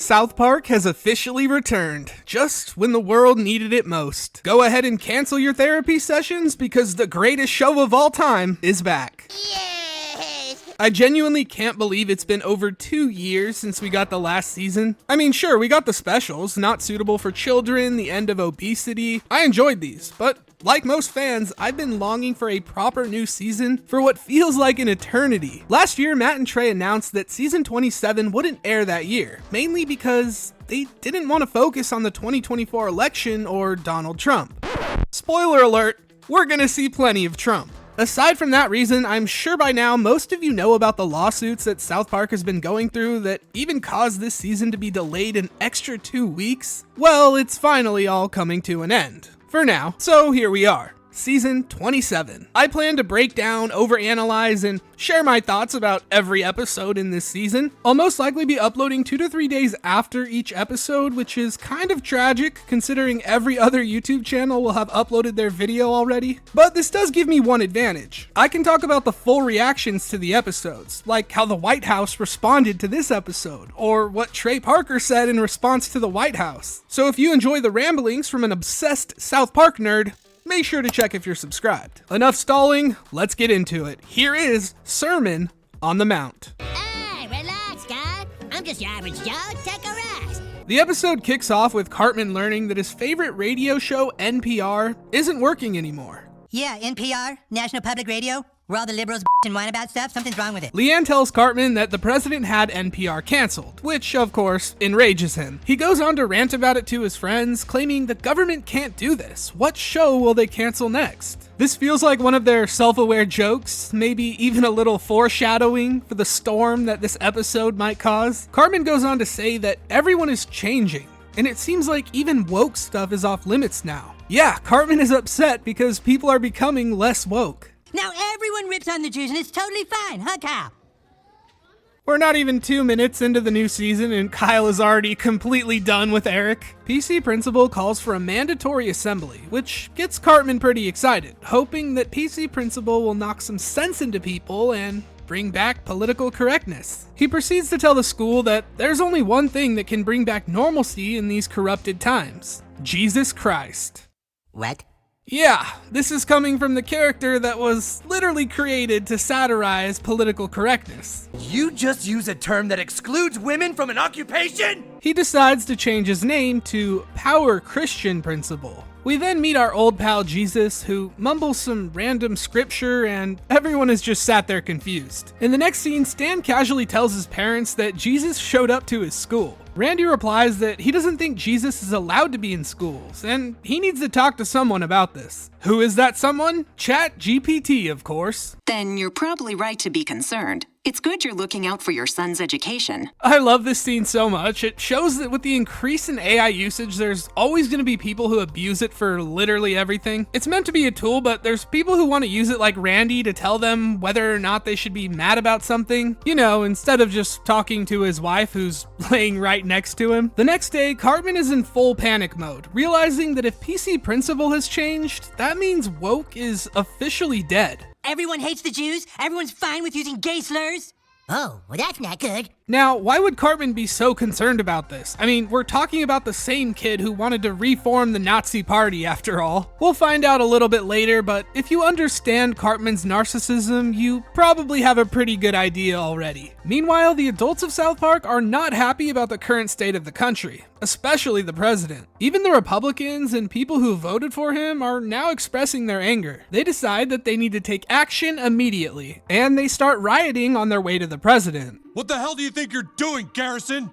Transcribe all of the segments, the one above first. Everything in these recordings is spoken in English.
South Park has officially returned, just when the world needed it most. Go ahead and cancel your therapy sessions because the greatest show of all time is back. Yes! I genuinely can't believe it's been over 2 years since we got the last season. I mean, sure, we got the specials, Not Suitable for Children, The End of Obesity. I enjoyed these, but like most fans, I've been longing for a proper new season for what feels like an eternity. Last year, Matt and Trey announced that season 27 wouldn't air that year, mainly because they didn't want to focus on the 2024 election or Donald Trump. Spoiler alert, we're gonna see plenty of Trump. Aside from that reason, I'm sure by now most of you know about the lawsuits that South Park has been going through that even caused this season to be delayed an extra 2 weeks. Well, it's finally all coming to an end. For now, so here we are. Season 27. I plan to break down, overanalyze, and share my thoughts about every episode in this season. I'll most likely be uploading 2 to 3 days after each episode, which is kind of tragic considering every other YouTube channel will have uploaded their video already. But this does give me one advantage. I can talk about the full reactions to the episodes, like how the White House responded to this episode, or what Trey Parker said in response to the White House. So if you enjoy the ramblings from an obsessed South Park nerd, make sure to check if you're subscribed. Enough stalling, let's get into it. Here is Sermon on the Mount. Hey, relax, guy. I'm just your average Joe. Take a rest. The episode kicks off with Cartman learning that his favorite radio show, NPR, isn't working anymore. Yeah, NPR, National Public Radio, where all the liberals and whine about stuff, something's wrong with it. Leanne tells Cartman that the president had NPR canceled, which, of course, enrages him. He goes on to rant about it to his friends, claiming the government can't do this. What show will they cancel next? This feels like one of their self-aware jokes, maybe even a little foreshadowing for the storm that this episode might cause. Cartman goes on to say that everyone is changing, and it seems like even woke stuff is off limits now. Yeah, Cartman is upset because people are becoming less woke. Now everyone rips on the Jews and it's totally fine, huh, Kyle? We're not even 2 minutes into the new season and Kyle is already completely done with Eric. PC Principal calls for a mandatory assembly, which gets Cartman pretty excited, hoping that PC Principal will knock some sense into people and bring back political correctness. He proceeds to tell the school that there's only one thing that can bring back normalcy in these corrupted times: Jesus Christ. What? Yeah, this is coming from the character that was literally created to satirize political correctness. You just use a term that excludes women from an occupation? He decides to change his name to Power Christian Principal. We then meet our old pal Jesus, who mumbles some random scripture, and everyone is just sat there confused. In the next scene, Stan casually tells his parents that Jesus showed up to his school. Randy replies that he doesn't think Jesus is allowed to be in schools, and he needs to talk to someone about this. Who is that someone? ChatGPT, of course. Then you're probably right to be concerned. It's good you're looking out for your son's education. I love this scene so much. It shows that with the increase in AI usage, there's always going to be people who abuse it for literally everything. It's meant to be a tool, but there's people who want to use it like Randy to tell them whether or not they should be mad about something. You know, instead of just talking to his wife who's laying right next to him. The next day, Cartman is in full panic mode, realizing that if PC Principal has changed, that means woke is officially dead. Everyone hates the Jews? Everyone's fine with using gay slurs? Oh, well, that's not good. Now, why would Cartman be so concerned about this? I mean, we're talking about the same kid who wanted to reform the Nazi party after all. We'll find out a little bit later, but if you understand Cartman's narcissism, you probably have a pretty good idea already. Meanwhile, the adults of South Park are not happy about the current state of the country, especially the president. Even the Republicans and people who voted for him are now expressing their anger. They decide that they need to take action immediately, and they start rioting on their way to the president. What the hell do you think you're doing, Garrison?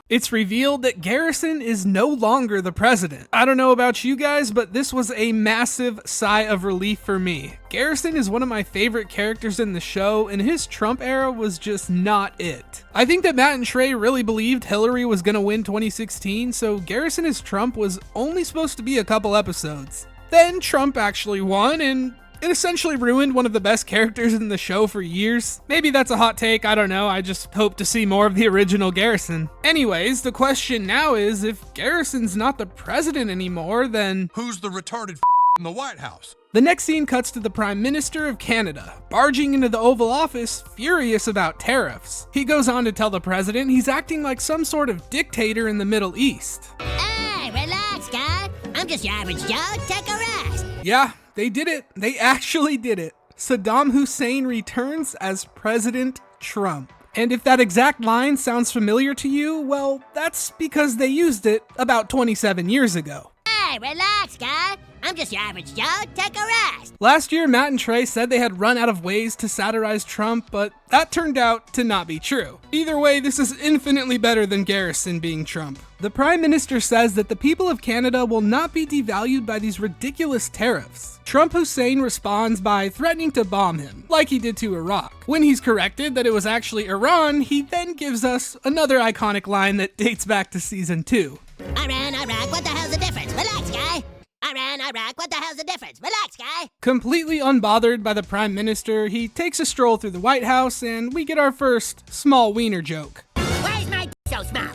It's revealed that Garrison is no longer the president. I don't know about you guys, but this was a massive sigh of relief for me. Garrison is one of my favorite characters in the show, and his Trump era was just not it. I think that Matt and Trey really believed Hillary was gonna win 2016, so Garrison as Trump was only supposed to be a couple episodes. Then Trump actually won, and it essentially ruined one of the best characters in the show for years. Maybe that's a hot take, I don't know, I just hope to see more of the original Garrison. Anyways, the question now is, if Garrison's not the president anymore, then Who's the retarded in the White House. The next scene cuts to the Prime Minister of Canada, barging into the Oval Office, furious about tariffs. He goes on to tell the president he's acting like some sort of dictator in the Middle East. Hey, relax, guy. I'm just your average Joe. Take a rest. Yeah, they did it. They actually did it. Saddam Hussein returns as President Trump. And if that exact line sounds familiar to you, well, that's because they used it about 27 years ago. Hey, relax, guy. I'm just your average Joe. Take a rest. Last year, Matt and Trey said they had run out of ways to satirize Trump, but that turned out to not be true. Either way, this is infinitely better than Garrison being Trump. The Prime Minister says that the people of Canada will not be devalued by these ridiculous tariffs. Trump Hussein responds by threatening to bomb him, like he did to Iraq. When he's corrected that it was actually Iran, he then gives us another iconic line that dates back to season 2. Iran, Iraq, what the hell's the difference? Relax, guy. Iran, Iraq, what the hell's the difference? Relax, guy. Completely unbothered by the Prime Minister, he takes a stroll through the White House and we get our first small wiener joke. Where's my so small?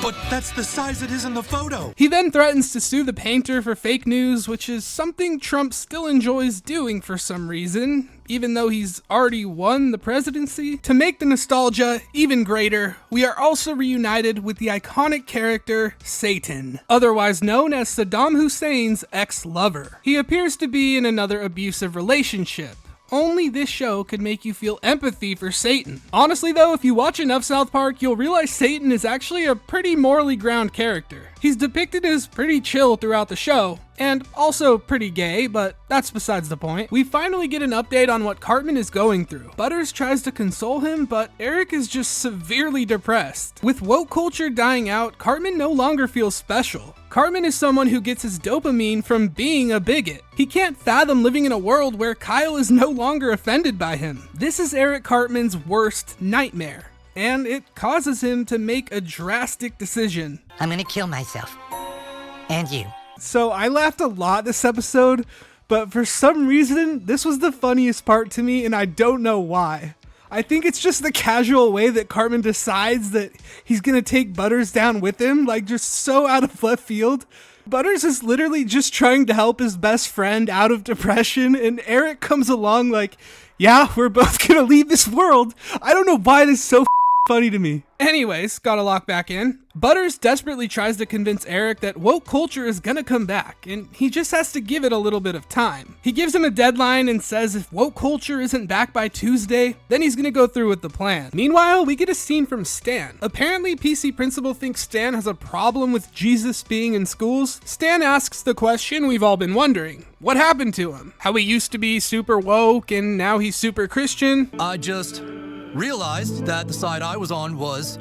But that's the size it is in the photo. He then threatens to sue the painter for fake news, which is something Trump still enjoys doing for some reason, even though he's already won the presidency. To make the nostalgia even greater, we are also reunited with the iconic character Satan, otherwise known as Saddam Hussein's ex-lover. He appears to be in another abusive relationship. Only this show could make you feel empathy for Satan. Honestly though, if you watch enough South Park, you'll realize Satan is actually a pretty morally ground character. He's depicted as pretty chill throughout the show, and also pretty gay, but that's besides the point. We finally get an update on what Cartman is going through. Butters tries to console him, but Eric is just severely depressed. With woke culture dying out, Cartman no longer feels special. Cartman is someone who gets his dopamine from being a bigot. He can't fathom living in a world where Kyle is no longer offended by him. This is Eric Cartman's worst nightmare, and it causes him to make a drastic decision. I'm gonna kill myself. And you. So I laughed a lot this episode, but for some reason, this was the funniest part to me, and I don't know why. I think it's just the casual way that Cartman decides that he's gonna take Butters down with him, like just so out of left field. Butters is literally just trying to help his best friend out of depression, and Eric comes along like, yeah, we're both gonna leave this world. I don't know why this is so funny to me. Anyways, gotta lock back in. Butters desperately tries to convince Eric that woke culture is gonna come back, and he just has to give it a little bit of time. He gives him a deadline and says if woke culture isn't back by Tuesday, then he's gonna go through with the plan. Meanwhile, we get a scene from Stan. Apparently, PC Principal thinks Stan has a problem with Jesus being in schools. Stan asks the question we've all been wondering. What happened to him? How he used to be super woke and now he's super Christian? I just realized that the side I was on was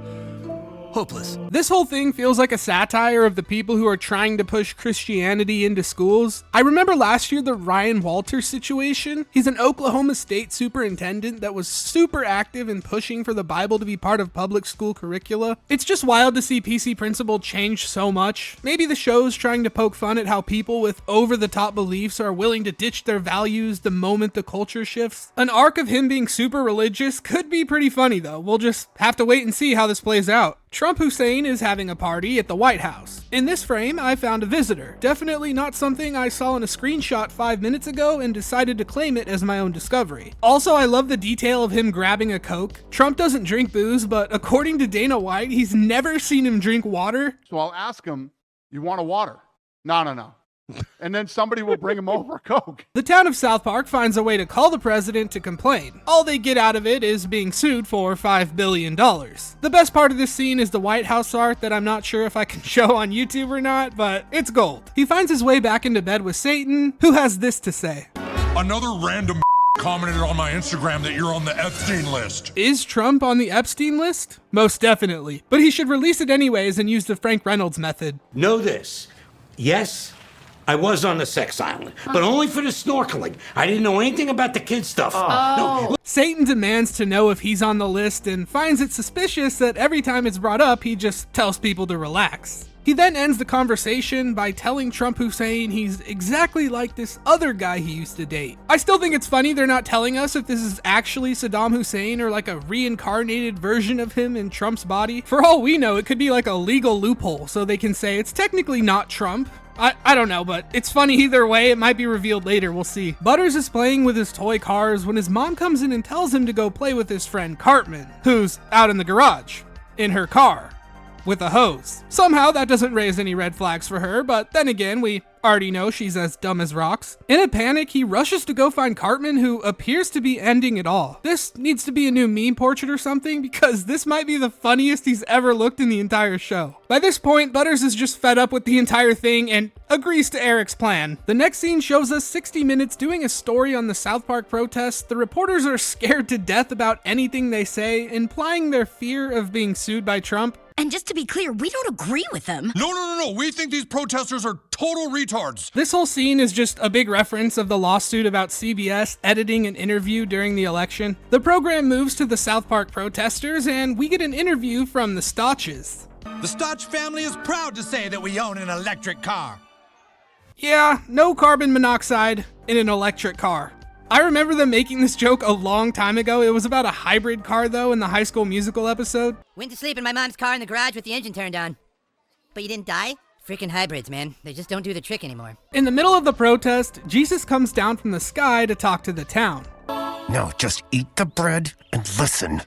hopeless. This whole thing feels like a satire of the people who are trying to push Christianity into schools. I remember last year the Ryan Walters situation. He's an Oklahoma State superintendent that was super active in pushing for the Bible to be part of public school curricula. It's just wild to see PC Principal change so much. Maybe the show's trying to poke fun at how people with over-the-top beliefs are willing to ditch their values the moment the culture shifts. An arc of him being super religious could be pretty funny though. We'll just have to wait and see how this plays out. Trump Hussein is having a party at the White House. In this frame, I found a visitor. Definitely not something I saw in a screenshot 5 minutes ago and decided to claim it as my own discovery. Also, I love the detail of him grabbing a Coke. Trump doesn't drink booze, but according to Dana White, he's never seen him drink water. So I'll ask him, you want a water? No. And then somebody will bring him over a Coke. The town of South Park finds a way to call the president to complain. All they get out of it is being sued for $5 billion. The best part of this scene is the White House art that I'm not sure if I can show on YouTube or not, but it's gold. He finds his way back into bed with Satan, who has this to say. Another random commented on my Instagram that you're on the Epstein list. Is Trump on the Epstein list? Most definitely. But he should release it anyways and use the Frank Reynolds method. Know this. Yes, I was on the sex island, but only for the snorkeling. I didn't know anything about the kid stuff. No. Satan demands to know if he's on the list and finds it suspicious that every time it's brought up, he just tells people to relax. He then ends the conversation by telling Trump Hussein he's exactly like this other guy he used to date. I still think it's funny they're not telling us if this is actually Saddam Hussein or like a reincarnated version of him in Trump's body. For all we know, it could be like a legal loophole so they can say it's technically not Trump. I don't know, but it's funny either way. It might be revealed later, we'll see. Butters is playing with his toy cars when his mom comes in and tells him to go play with his friend Cartman, who's out in the garage, in her car, with a hose. Somehow that doesn't raise any red flags for her, but then again, we already know she's as dumb as rocks. In a panic, he rushes to go find Cartman, who appears to be ending it all. This needs to be a new meme portrait or something, because this might be the funniest he's ever looked in the entire show. By this point, Butters is just fed up with the entire thing and agrees to Eric's plan. The next scene shows us 60 Minutes doing a story on the South Park protests. The reporters are scared to death about anything they say, implying their fear of being sued by Trump. And just to be clear, we don't agree with them. No. We think these protesters are total retards. This whole scene is just a big reference of the lawsuit about CBS editing an interview during the election. The program moves to the South Park protesters, and we get an interview from the Stotches. The Stotch family is proud to say that we own an electric car. Yeah, no carbon monoxide in an electric car. I remember them making this joke a long time ago. It was about a hybrid car, though, in the High School Musical episode. Went to sleep in my mom's car in the garage with the engine turned on. But you didn't die? Freaking hybrids, man. They just don't do the trick anymore. In the middle of the protest, Jesus comes down from the sky to talk to the town. No, just eat the bread and listen.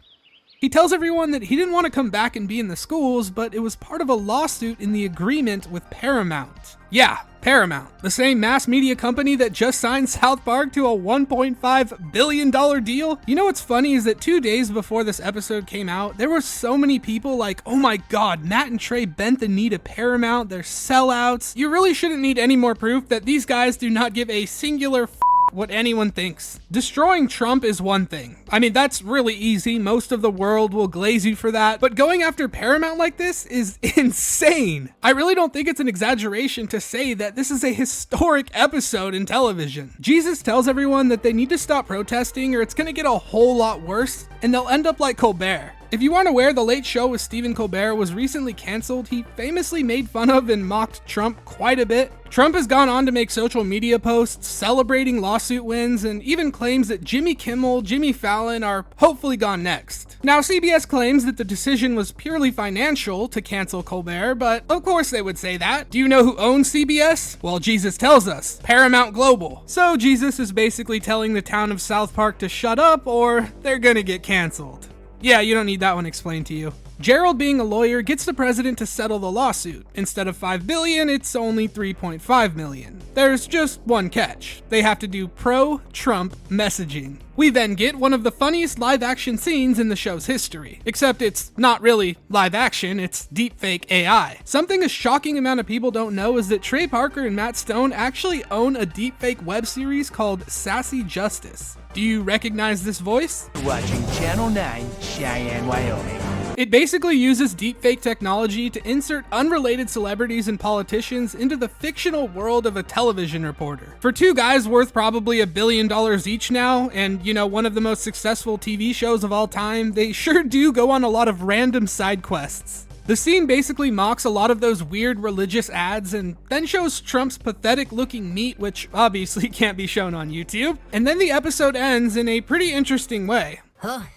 He tells everyone that he didn't want to come back and be in the schools, but it was part of a lawsuit in the agreement with Paramount. Yeah, Paramount, the same mass media company that just signed South Park to a $1.5 billion deal. You know what's funny is that 2 days before this episode came out, there were so many people like, oh my god, Matt and Trey bent the knee to Paramount, they're sellouts. You really shouldn't need any more proof that these guys do not give a singular what anyone thinks. Destroying Trump is one thing. I mean, that's really easy. Most of the world will glaze you for that. But going after Paramount like this is insane. I really don't think it's an exaggeration to say that this is a historic episode in television. Jesus tells everyone that they need to stop protesting or it's gonna get a whole lot worse, and they'll end up like Colbert. If you aren't aware, The Late Show with Stephen Colbert was recently canceled. He famously made fun of and mocked Trump quite a bit. Trump has gone on to make social media posts celebrating lawsuit wins and even claims that Jimmy Kimmel, Jimmy Fallon are hopefully gone next. Now, CBS claims that the decision was purely financial to cancel Colbert, but of course they would say that. Do you know who owns CBS? Well, Jesus tells us, Paramount Global. So Jesus is basically telling the town of South Park to shut up or they're gonna get canceled. Yeah, you don't need that one explained to you. Gerald, being a lawyer, gets the president to settle the lawsuit. Instead of $5 billion, it's only $3.5 million. There's just one catch. They have to do pro-Trump messaging. We then get one of the funniest live-action scenes in the show's history. Except it's not really live-action, it's deepfake AI. Something a shocking amount of people don't know is that Trey Parker and Matt Stone actually own a deepfake web series called Sassy Justice. Do you recognize this voice? Watching Channel 9, Cheyenne, Wyoming. It basically uses deepfake technology to insert unrelated celebrities and politicians into the fictional world of a television reporter. For two guys worth probably $1 billion each now, and you know, one of the most successful TV shows of all time, they sure do go on a lot of random side quests. The scene basically mocks a lot of those weird religious ads and then shows Trump's pathetic looking meat, which obviously can't be shown on YouTube. And then the episode ends in a pretty interesting way. Oh,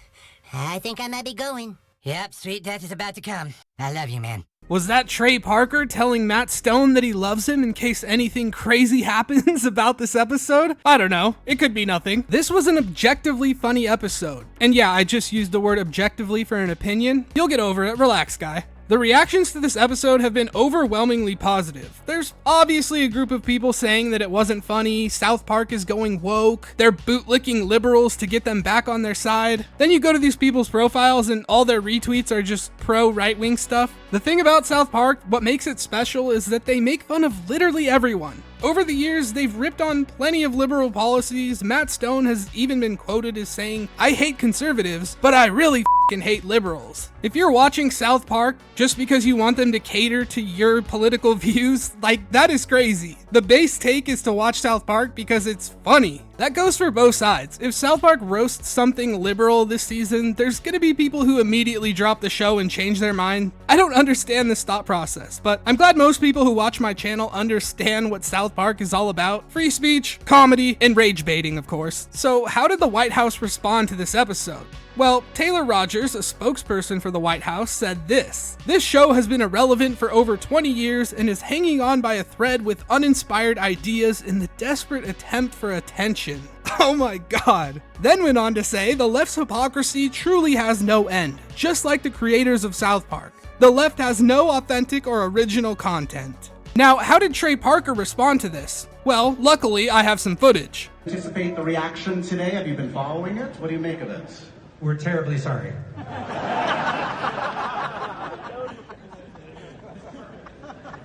I think I might be going. Yep, sweet death is about to come. I love you, man. Was that Trey Parker telling Matt Stone that he loves him in case anything crazy happens about this episode? I don't know. It could be nothing. This was an objectively funny episode. And yeah, I just used the word objectively for an opinion. You'll get over it. Relax, guy. The reactions to this episode have been overwhelmingly positive. There's obviously a group of people saying that it wasn't funny, South Park is going woke, they're bootlicking liberals to get them back on their side. Then you go to these people's profiles and all their retweets are just pro-right-wing stuff. The thing about South Park, what makes it special, is that they make fun of literally everyone. Over the years, they've ripped on plenty of liberal policies. Matt Stone has even been quoted as saying, "I hate conservatives, but I really f***ing hate liberals." If you're watching South Park just because you want them to cater to your political views, like, that is crazy. The base take is to watch South Park because it's funny. That goes for both sides. If South Park roasts something liberal this season, there's gonna be people who immediately drop the show and change their mind. I don't understand this thought process, but I'm glad most people who watch my channel understand what South Park is all about. Free speech, comedy, and rage baiting, of course. So how did the White House respond to this episode? Well, Taylor Rogers, a spokesperson for the White House, said this: "This show has been irrelevant for over 20 years and is hanging on by a thread with uninspired ideas in the desperate attempt for attention." Oh my god. Then went on to say the left's hypocrisy truly has no end, just like the creators of South Park. The left has no authentic or original content. Now, how did Trey Parker respond to this? Well, luckily I have some footage. Anticipate the reaction today? Have you been following it? What do you make of it? We're terribly sorry.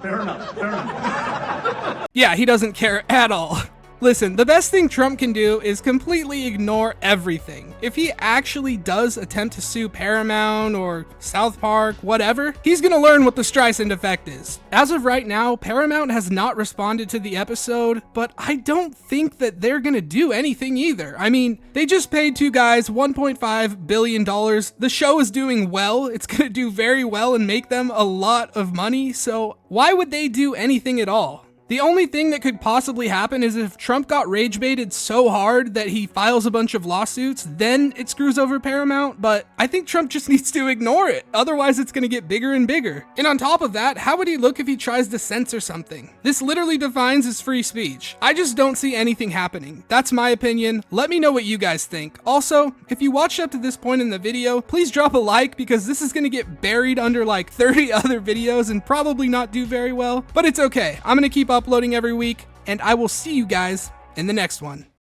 Fair enough, fair enough. Yeah, he doesn't care at all. Listen, the best thing Trump can do is completely ignore everything. If he actually does attempt to sue Paramount or South Park, whatever, he's gonna learn what the Streisand effect is. As of right now, Paramount has not responded to the episode, but I don't think that they're gonna do anything either. I mean, they just paid two guys $1.5 billion. The show is doing well. It's gonna do very well and make them a lot of money, so why would they do anything at all? The only thing that could possibly happen is if Trump got rage baited so hard that he files a bunch of lawsuits, then it screws over Paramount, but I think Trump just needs to ignore it. Otherwise, it's gonna get bigger and bigger. And on top of that, how would he look if he tries to censor something? This literally defines his free speech. I just don't see anything happening. That's my opinion. Let me know what you guys think. Also, if you watched up to this point in the video, please drop a like because this is gonna get buried under like 30 other videos and probably not do very well, but it's okay. I'm gonna keep uploading every week, and I will see you guys in the next one.